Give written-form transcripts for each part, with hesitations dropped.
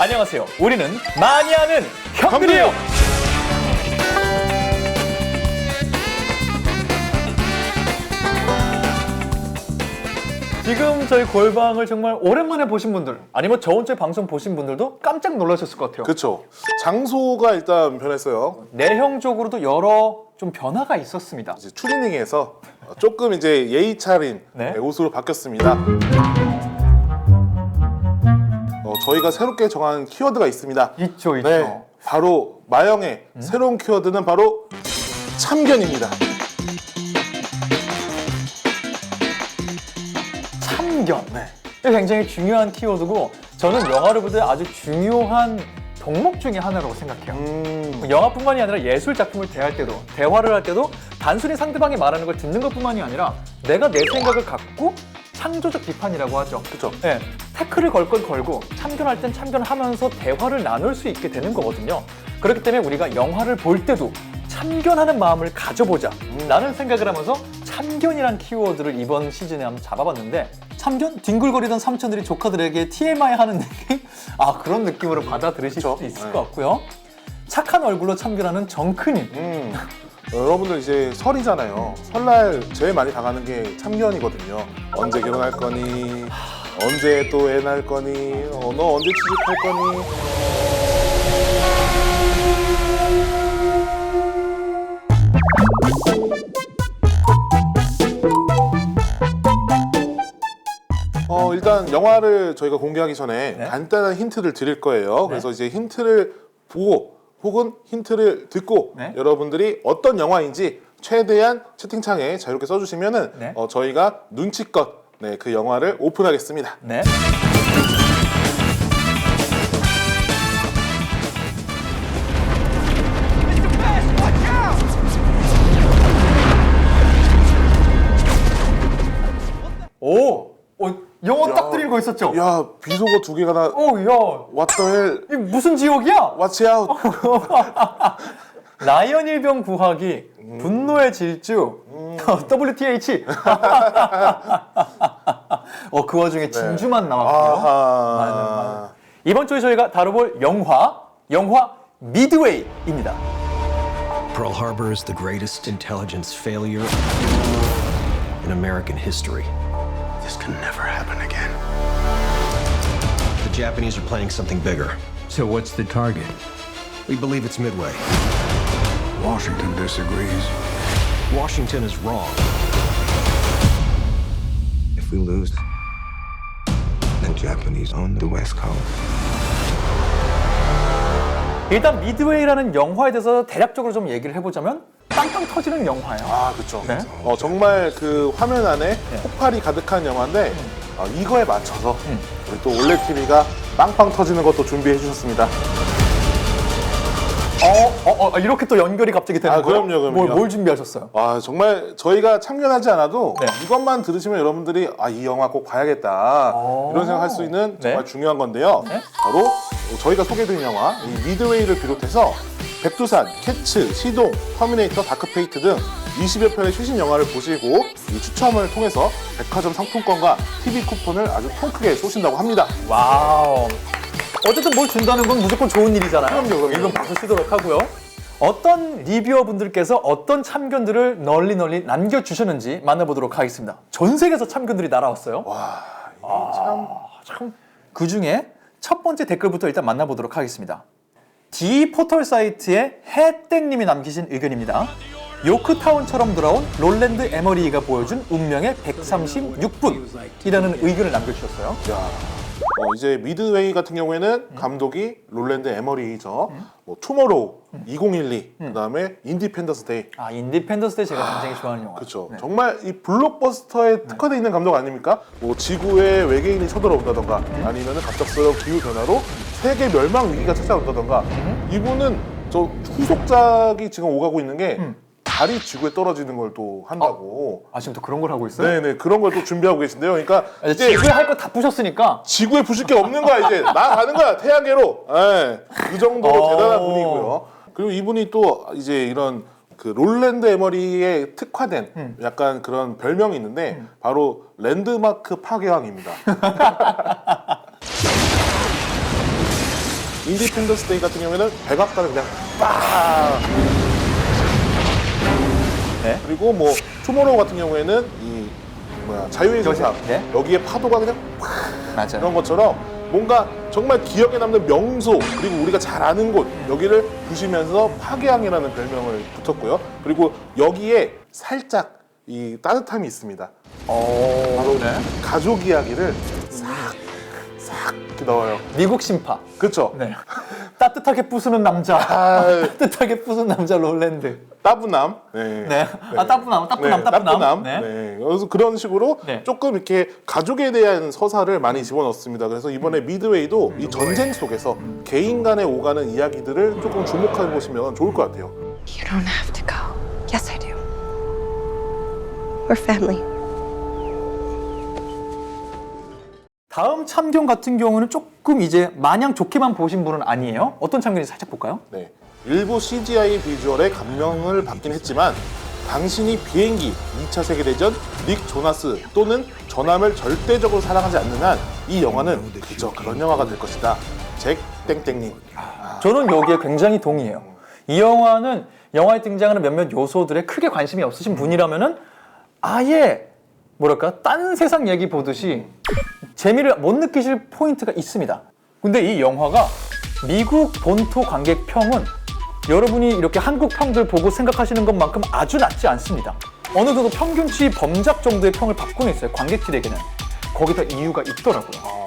안녕하세요. 우리는 많이 아는 형들이에요. 지금 저희 골방을 정말 오랜만에 보신 분들, 아니면 저번 주에 방송 보신 분들도 깜짝 놀라셨을 것 같아요. 그렇죠. 장소가 일단 변했어요. 내형적으로도 여러 좀 변화가 있었습니다. 이제 추리닝에서 조금 이제 예의 차린 네. 옷으로 바뀌었습니다. 저희가 새롭게 정한 키워드가 있습니다. 있죠, 있죠. 네, 바로 마영의 새로운 키워드는 바로 참견입니다. 참견. 이게 굉장히 중요한 키워드고, 저는 영화를 볼 때 아주 중요한 덕목 중에 하나라고 생각해요. 영화뿐만이 아니라 예술 작품을 대할 때도, 대화를 할 때도 단순히 상대방이 말하는 걸 듣는 것뿐만이 아니라 내가 내 생각을 갖고 창조적 비판이라고 하죠. 그렇죠. 네, 태클을 걸 건 걸고 참견할 땐 참견하면서 대화를 나눌 수 있게 되는 거거든요. 그렇기 때문에 우리가 영화를 볼 때도 참견하는 마음을 가져보자 라는 생각을 하면서 참견이란 키워드를 이번 시즌에 한번 잡아봤는데, 참견? 딩글거리던 삼촌들이 조카들에게 TMI 하는 느낌? 아, 그런 느낌으로 받아들이실 수 있을 것 같고요. 착한 얼굴로 참견하는 정크님. 여러분들 이제 설이잖아요. 설날 제일 많이 당하는 게 참견이거든요. 언제 결혼할 거니? 언제 또 애 낳을 거니? 너 언제 취직할 거니? 일단 영화를 저희가 공개하기 전에 네. 간단한 힌트를 드릴 거예요. 그래서 이제 힌트를 보고 혹은 힌트를 듣고 네. 여러분들이 어떤 영화인지 최대한 채팅창에 자유롭게 써주시면은 네. 저희가 눈치껏 그 영화를 오픈하겠습니다. 네. 오! 영어 딱 들리고 있었죠? 야, 비속어 2개가 나. 오, 야! What the hell? 이게 무슨 지옥이야? Watch out. 라이언 일병 구하기, 분노의 질주, WTH. 그 와중에 진주만 나왔고요. 아하. 이번 주에 저희가 다뤄볼 영화 미드웨이입니다. Pearl Harbor is the greatest intelligence failure in American history. This can never happen again. The Japanese are planning something bigger. So what's the target? We believe it's Midway. Washington disagrees. Washington is wrong. If we lose, then Japanese own the West Coast. 일단 미드웨이라는 영화에 대해서 대략적으로 좀 얘기를 해보자면 빵빵 터지는 영화예요. 아, 그렇죠. 네. 정말 그 화면 안에 폭발이 가득한 영화인데 이거에 맞춰서 우리 또 올레 TV가 빵빵 터지는 것도 준비해 주셨습니다. 이렇게 또 연결이 갑자기 되는 거예요? 그럼요. 뭘 준비하셨어요? 정말 저희가 참견하지 않아도 네. 이것만 들으시면 여러분들이 이 영화 꼭 봐야겠다 이런 생각할 수 있는 정말 중요한 건데요. 네. 바로 저희가 소개해드린 영화 이 미드웨이를 비롯해서 백두산, 캐츠, 시동, 터미네이터, 다크페이트 등 20여 편의 최신 영화를 보시고 이 추첨을 통해서 백화점 상품권과 TV 쿠폰을 아주 통 크게 쏘신다고 합니다. 와우. 어쨌든 뭘 준다는 건 무조건 좋은 일이잖아요. 그럼요. 이건 박수 치도록 하고요. 어떤 리뷰어 분들께서 어떤 참견들을 널리 남겨주셨는지 만나보도록 하겠습니다. 전 세계에서 참견들이 날아왔어요. 와, 참. 그 중에 첫 번째 댓글부터 일단 만나보도록 하겠습니다. D 포털 사이트의 해땡님이 남기신 의견입니다. 요크타운처럼 돌아온 롤랜드 에머리가 보여준 운명의 136분이라는 의견을 남겨주셨어요. 이제 미드웨이 같은 경우에는 감독이 롤랜드 에머리죠. 투모로우, 2012, 그다음에 인디펜던스 데이. 인디펜던스 데이 제가 굉장히 좋아하는 영화. 그렇죠. 정말 이 블록버스터에 특화되어 있는 감독 아닙니까? 지구에 외계인이 쳐들어온다던가 아니면 갑작스러운 기후 변화로 세계 멸망 위기가 찾아온다던가 이분은 저 후속작이 지금 오가고 있는 게 달이 지구에 떨어지는 걸 또 한다고. 지금 또 그런 걸 하고 있어요? 네네, 그런 걸 또 준비하고 계신데요. 그러니까 이제 지구에 할 거 다 부셨으니까 지구에 부실 게 없는 거야. 이제 나가는 거야, 태양계로. 그 정도로 대단한 분이고요. 그리고 이분이 또 이제 이런 그 롤랜드 에머리에 특화된 약간 그런 별명이 있는데 바로 랜드마크 파괴왕입니다. 인디펜던스 데이 같은 경우에는 백악관을 그냥 빡. 네. 그리고 뭐 투모로우 같은 경우에는 이 자유의 세상 네. 여기에 파도가 그냥 맞아요. 그런 것처럼 뭔가 정말 기억에 남는 명소 그리고 우리가 잘 아는 곳 여기를 부시면서 파괴항이라는 별명을 붙였고요. 그리고 여기에 살짝 이 따뜻함이 있습니다. 바로 네. 가족 이야기를 싹 이렇게 넣어요. 미국 신파. 그렇죠? 네. 따뜻하게 부수는 남자. 따뜻하게 부수는 남자 롤랜드. 따분함. 네. 네. 아, 따분함. 따분함. 네. 네. 그래서 그런 식으로 네. 조금 이렇게 가족에 대한 서사를 많이 집어넣습니다. 그래서 이번에 미드웨이도 이 전쟁 속에서 개인 간에 오가는 이야기들을 조금 주목해 보시면 좋을 것 같아요. You don't have to go. Yes, I do. We're family. 다음 참견 같은 경우는 조금 이제 마냥 좋게만 보신 분은 아니에요. 어떤 참견인지 살짝 볼까요? 네. 일부 CGI 비주얼에 감명을 받긴 했지만 당신이 비행기, 2차 세계대전, 닉 조나스 또는 전함을 절대적으로 사랑하지 않는 한 이 영화는 그저 그런 영화가 될 것이다. 잭 땡땡님. 저는 여기에 굉장히 동의해요. 이 영화는 영화에 등장하는 몇몇 요소들에 크게 관심이 없으신 분이라면은 아예 뭐랄까 딴 세상 얘기 보듯이 재미를 못 느끼실 포인트가 있습니다. 근데 이 영화가 미국 본토 관객 평은 여러분이 이렇게 한국 평들 보고 생각하시는 것만큼 아주 낮지 않습니다. 어느 정도 평균치 범작 정도의 평을 받고는 있어요. 관객들에게는. 거기서 이유가 있더라고요.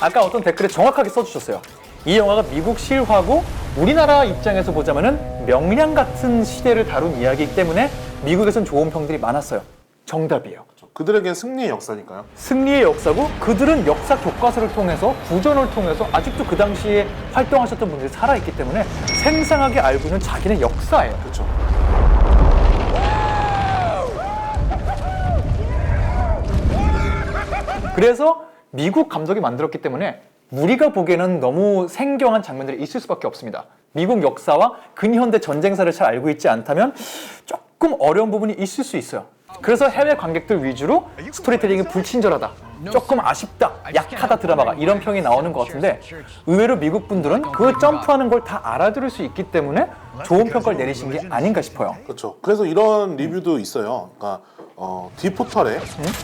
아까 어떤 댓글에 정확하게 써주셨어요. 이 영화가 미국 실화고 우리나라 입장에서 보자면은 명량 같은 시대를 다룬 이야기이기 때문에 미국에선 좋은 평들이 많았어요. 정답이에요. 그들에겐 승리의 역사니까요. 승리의 역사고 그들은 역사 교과서를 통해서 구전을 통해서 아직도 그 당시에 활동하셨던 분들이 살아있기 때문에 생생하게 알고 있는 자기네 역사예요. 그렇죠. 그래서 미국 감독이 만들었기 때문에 우리가 보기에는 너무 생경한 장면들이 있을 수밖에 없습니다. 미국 역사와 근현대 전쟁사를 잘 알고 있지 않다면 조금 어려운 부분이 있을 수 있어요. 그래서 해외 관객들 위주로 스토리텔링이 불친절하다, 조금 아쉽다, 약하다 드라마가 이런 평이 나오는 것 같은데 의외로 미국 분들은 그 점프하는 걸 다 알아들을 수 있기 때문에 좋은 평가를 내리신 게 아닌가 싶어요. 그렇죠. 그래서 이런 리뷰도 있어요. 그러니까 디포털의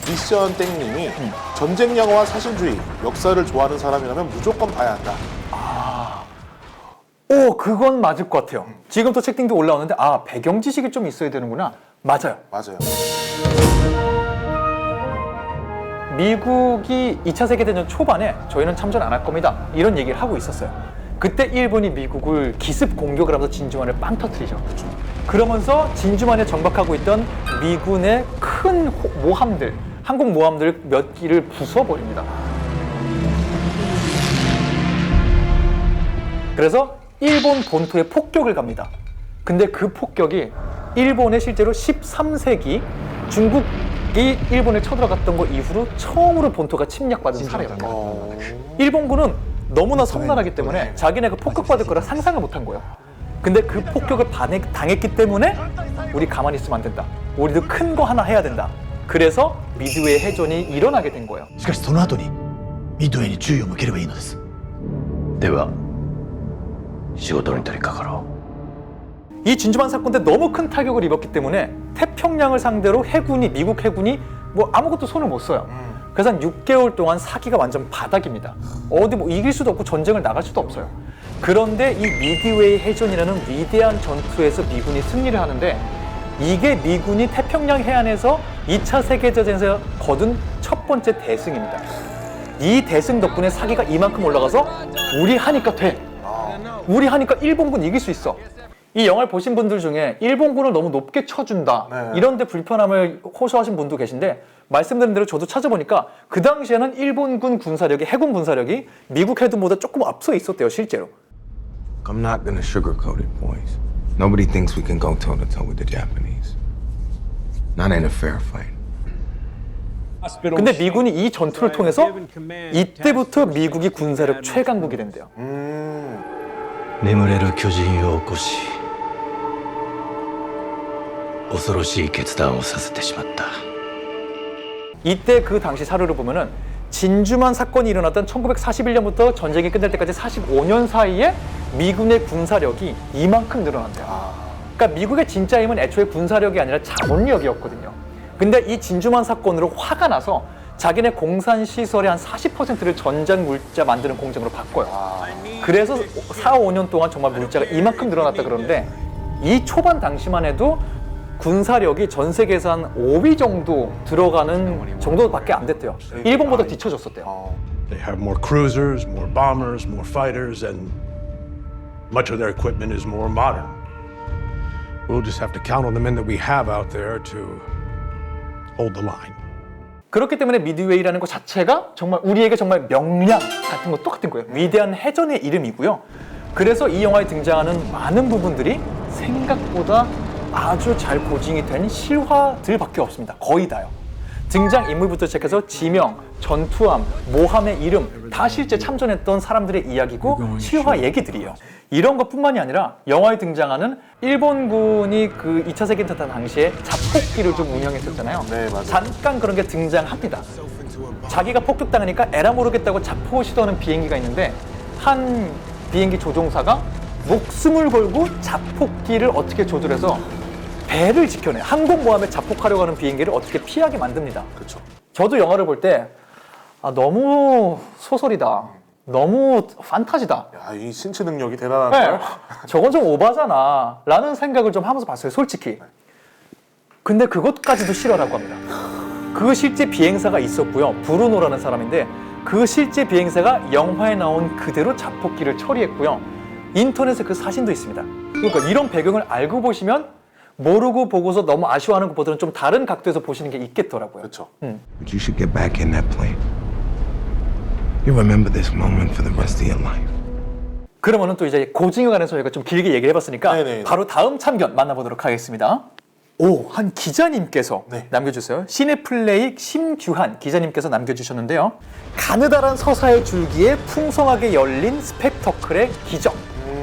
미션 땡님이 전쟁 영화와 사실주의, 역사를 좋아하는 사람이라면 무조건 봐야 한다. 오, 그건 맞을 것 같아요. 지금 또 채팅도 올라오는데 아, 배경 지식이 좀 있어야 되는구나. 맞아요. 맞아요. 미국이 2차 세계대전 초반에 저희는 참전 안 할 겁니다. 이런 얘기를 하고 있었어요. 그때 일본이 미국을 기습 공격을 하면서 진주만을 빵 터뜨리죠. 그러면서 진주만에 정박하고 있던 미군의 큰 모함들, 항공 모함들 몇 기를 부숴버립니다. 그래서 일본 본토에 폭격을 갑니다. 근데 그 폭격이 일본에 실제로 13세기 중국이 일본에 쳐들어갔던 거 이후로 처음으로 본토가 침략받은 사례입니다. 일본군은 너무나 섬나라기 때문에 자기네가 폭격받을 거라 상상을 못한 거예요. 근데 그 폭격을 당했기 때문에 우리 가만히 있으면 안 된다. 우리도 큰 거 하나 해야 된다. 그래서 미드웨이 해전이 일어나게 된 거예요. しかしその後にミッドウェイに注意を向ければいいのです。では仕事に取り掛かろう。 이 진주만 사건 때 너무 큰 타격을 입었기 때문에 태평양을 상대로 미국 해군이 뭐 아무것도 손을 못 써요. 그래서 한 6개월 동안 사기가 완전 바닥입니다. 어디 뭐 이길 수도 없고 전쟁을 나갈 수도 없어요. 그런데 이 미드웨이 해전이라는 위대한 전투에서 미군이 승리를 하는데 이게 미군이 태평양 해안에서 2차 세계대전에서 거둔 첫 번째 대승입니다. 이 대승 덕분에 사기가 이만큼 올라가서 우리 하니까 돼. 우리 하니까 일본군 이길 수 있어. 이 영화를 보신 분들 중에 일본군을 너무 높게 쳐준다 이런데 불편함을 호소하신 분도 계신데 말씀드린 대로 저도 찾아보니까 그 당시에는 일본군 군사력이 해군 군사력이 미국 해군보다 조금 앞서 있었대요 실제로. I'm not gonna sugarcoat it, boys. Nobody thinks we can go toe to toe with the Japanese. Not in a fair fight. 근데 미군이 이 전투를 통해서 이때부터 미국이 군사력 최강국이 된대요. 眠れる巨人を起こし恐ろしい決断をさせてしまった。 이때 그 당시 사료를 보면은 진주만 사건이 일어났던 1941년부터 전쟁이 끝날 때까지 45년 사이에 미군의 군사력이 이만큼 늘어난대요. 그러니까 미국의 진짜 힘은 애초에 군사력이 아니라 자본력이었거든요. 근데 이 진주만 사건으로 화가 나서 자기네 공산 시설의 한 40%를 전장 물자 만드는 공장으로 바꿔요. 그래서 4, 5년 동안 정말 물자가 이만큼 늘어났다 그러는데 이 초반 당시만 해도 군사력이 전 세계에서 한 5위 정도 들어가는 정도밖에 안 됐대요. 일본보다 뒤쳐졌었대요. They have more cruisers, more bombers, more fighters, and much of their equipment is more modern. We'll just have to count on the men that we have out there to hold the line. 그렇기 때문에 미드웨이라는 것 자체가 정말 우리에게 정말 명량 같은 것 똑같은 거예요. 위대한 해전의 이름이고요. 그래서 이 영화에 등장하는 많은 부분들이 생각보다 아주 잘 고증이 된 실화들밖에 없습니다. 거의 다요. 등장 인물부터 시작해서 지명, 전투함, 모함의 이름 다 실제 참전했던 사람들의 이야기고 실화 얘기들이에요. 이런 것뿐만이 아니라 영화에 등장하는 일본군이 그 2차 세계대전 당시에 자폭기를 좀 운영했었잖아요. 네, 맞아요. 잠깐 그런 게 등장합니다. 자기가 폭격당하니까 에라 모르겠다고 자포 시도하는 비행기가 있는데 한 비행기 조종사가 목숨을 걸고 자폭기를 어떻게 조절해서 배를 지켜내 항공모함에 자폭하려고 하는 비행기를 어떻게 피하게 만듭니다. 그렇죠. 저도 영화를 볼 때 너무 소설이다. 너무 판타지다. 야, 이 신체 능력이 대단하네요. 네, 저건 좀 오바잖아 라는 생각을 좀 하면서 봤어요, 솔직히. 근데 그것까지도 싫어라고 합니다. 그 실제 비행사가 있었고요. 브루노라는 사람인데 그 실제 비행사가 영화에 나온 그대로 자폭기를 처리했고요. 인터넷에 그 사진도 있습니다. 그러니까 이런 배경을 알고 보시면 모르고 보고서 너무 아쉬워하는 것보다는 좀 다른 각도에서 보시는 게 있겠더라고요. 그렇죠. But you should get back in that plane. You remember this moment for the rest of your life. 그러면은 또 이제 고증에 관해서 저희가 좀 길게 얘기를 해봤으니까 네네. 바로 다음 참견 만나보도록 하겠습니다. 한 기자님께서 네. 남겨주세요. 시네플레이 심규한 기자님께서 남겨주셨는데요. 가느다란 서사의 줄기에 풍성하게 열린 스펙터클의 기적.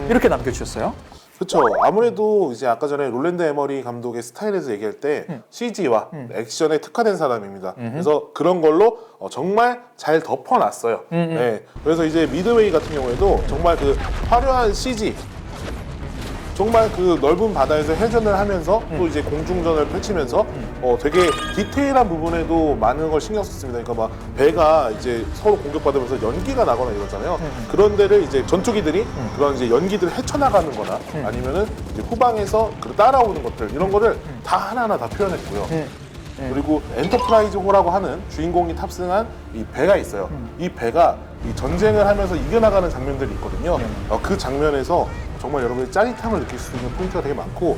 이렇게 남겨주셨어요. 그렇죠. 아무래도 이제 아까 전에 롤랜드 에머리 감독의 스타일에서 얘기할 때 CG와 액션에 특화된 사람입니다. 그래서 그런 걸로 정말 잘 덮어놨어요. 네. 그래서 이제 미드웨이 같은 경우에도 정말 그 화려한 CG, 정말 그 넓은 바다에서 해전을 하면서 또 이제 공중전을 펼치면서 되게 디테일한 부분에도 많은 걸 신경 썼습니다. 그러니까 막 배가 이제 서로 공격받으면서 연기가 나거나 이러잖아요. 그런 데를 이제 전투기들이 그런 이제 연기들을 헤쳐나가는 거나 아니면은 이제 후방에서 따라오는 것들 이런 거를 다 하나하나 다 표현했고요. 그리고 엔터프라이즈 호라고 하는 주인공이 탑승한 이 배가 있어요. 이 배가 이 전쟁을 하면서 이겨나가는 장면들이 있거든요. 그 장면에서 정말 여러분이 짜릿함을 느낄 수 있는 포인트가 되게 많고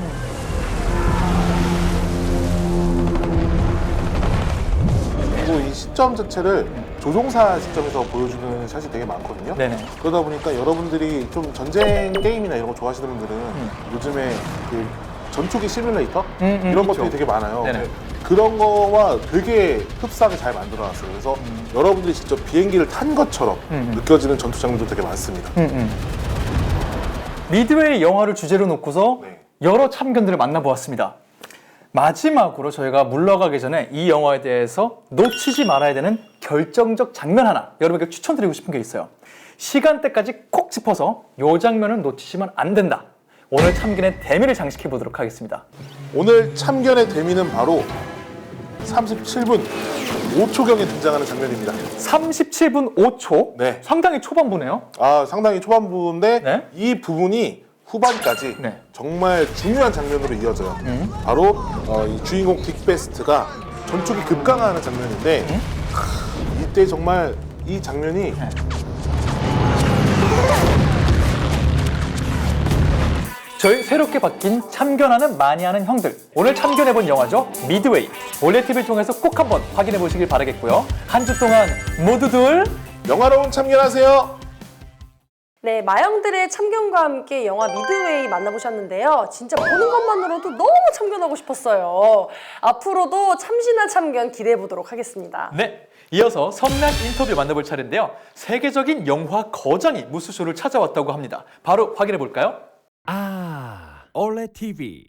그리고 이 시점 자체를 조종사 시점에서 보여주는 샷이 되게 많거든요. 네네. 그러다 보니까 여러분들이 좀 전쟁 게임이나 이런 거 좋아하시는 분들은 요즘에 그 전투기 시뮬레이터 이런 그쵸. 것들이 되게 많아요. 네네. 그런 거와 되게 흡사하게 잘 만들어놨어요. 그래서 여러분들이 직접 비행기를 탄 것처럼 느껴지는 전투 장면도 되게 많습니다. 미드웨이 영화를 주제로 놓고서 네. 여러 참견들을 만나보았습니다. 마지막으로 저희가 물러가기 전에 이 영화에 대해서 놓치지 말아야 되는 결정적 장면 하나 여러분에게 추천드리고 싶은 게 있어요. 시간대까지 콕 짚어서 이 장면을 놓치시면 안 된다. 오늘 참견의 대미를 장식해 보도록 하겠습니다. 오늘 참견의 대미는 바로 37분 5초경에 등장하는 장면입니다. 37분 5초? 네. 상당히 초반부네요. 상당히 초반부인데 네. 이 부분이 후반까지 네. 정말 중요한 장면으로 이어져요. 바로 이 주인공 딕베스트가 전투기 급강하는 장면인데 이때 정말 이 장면이 저희 새롭게 바뀐 참견하는 많이 하는 형들, 오늘 참견해본 영화죠. 미드웨이. 올레 TV를 통해서 꼭 한번 확인해 보시길 바라겠고요. 한 주 동안 모두들 영화로운 참견하세요. 네, 마영들의 참견과 함께 영화 미드웨이 만나보셨는데요. 진짜 보는 것만으로도 너무 참견하고 싶었어요. 앞으로도 참신한 참견 기대해보도록 하겠습니다. 네, 이어서 성난 인터뷰 만나볼 차례인데요. 세계적인 영화 거장이 무스쇼를 찾아왔다고 합니다. 바로 확인해 볼까요? Ole TV.